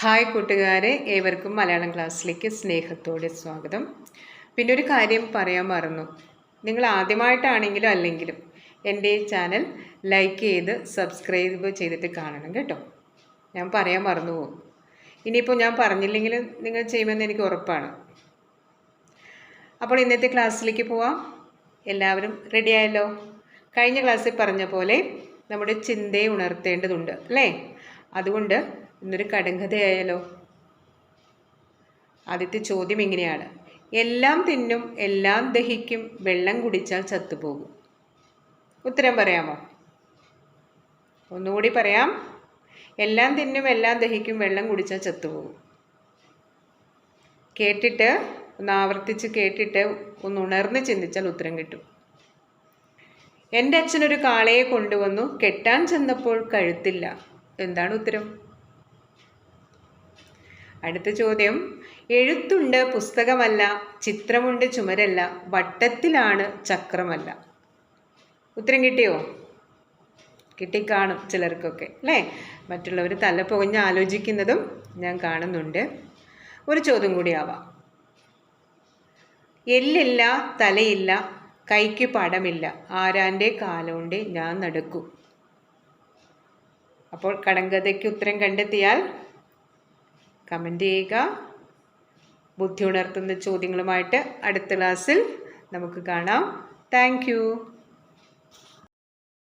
Hi കൂട്ടുകാരെ, ഏവർക്കും മലയാളം ക്ലാസ്സിലേക്ക് സ്നേഹത്തോടെ സ്വാഗതം. പിന്നെ ഒരു കാര്യം പറയാൻ മറന്നു. നിങ്ങൾ ആദ്യമായിട്ടാണെങ്കിലും അല്ലെങ്കിലും എൻ്റെ ചാനൽ ലൈക്ക് ചെയ്ത് സബ്സ്ക്രൈബ് ചെയ്തിട്ട് കാണണം കേട്ടോ. ഞാൻ പറയാൻ മറന്നു പോകും. ഇനിയിപ്പോൾ ഞാൻ പറഞ്ഞില്ലെങ്കിൽ നിങ്ങൾ ചെയ്യുമെന്ന് എനിക്ക് ഉറപ്പാണ്. അപ്പോൾ ഇന്നത്തെ ക്ലാസ്സിലേക്ക് പോവാം. എല്ലാവരും റെഡിയായല്ലോ? കഴിഞ്ഞ ക്ലാസ്സിൽ പറഞ്ഞ പോലെ നമ്മുടെ ചിന്തയെ ഉണർത്തേണ്ടതുണ്ട് അല്ലേ? അതുകൊണ്ട് ഇന്നൊരു കടങ്കഥയായാലോ? ആദ്യത്തെ ചോദ്യം ഇങ്ങനെയാണ്: എല്ലാം തിന്നും എല്ലാം ദഹിക്കും, വെള്ളം കുടിച്ചാൽ ചത്തുപോകും. ഉത്തരം പറയാമോ? ഒന്നുകൂടി പറയാം. എല്ലാം തിന്നും എല്ലാം ദഹിക്കും, വെള്ളം കുടിച്ചാൽ ചത്തുപോകും. കേട്ടിട്ട് ഒന്ന് ആവർത്തിച്ച് കേട്ടിട്ട് ഒന്ന് ഉണർന്ന് ചിന്തിച്ചാൽ ഉത്തരം കിട്ടും. എൻ്റെ അച്ഛനൊരു കാളയെ കൊണ്ടുവന്നു, കെട്ടാൻ ചെന്നപ്പോൾ കഴുത്തില്ല. എന്താണ് ഉത്തരം? അടുത്ത ചോദ്യം: എഴുത്തുണ്ട് പുസ്തകമല്ല, ചിത്രമുണ്ട് ചുമരല്ല, വട്ടത്തിലാണ് ചക്രമല്ല. ഉത്തരം കിട്ടിയോ? കിട്ടിക്കാണും ചിലർക്കൊക്കെ അല്ലേ? മറ്റുള്ളവർ തല പുകഞ്ഞ് ആലോചിക്കുന്നതും ഞാൻ കാണുന്നുണ്ട്. ഒരു ചോദ്യം കൂടി ആവാം. എല്ലില്ല തലയില്ല, കൈക്ക് പടമില്ല, ആരാൻ്റെ കാലോണ്ട് ഞാൻ നടക്കൂ. അപ്പോൾ കടങ്കഥയ്ക്ക് ഉത്തരം കണ്ടെത്തിയാൽ കമൻറ്റ് ചെയ്യുക. ബുദ്ധി ഉണർത്തുന്ന ചോദ്യങ്ങളുമായിട്ട് അടുത്ത ക്ലാസ്സിൽ നമുക്ക് കാണാം. താങ്ക്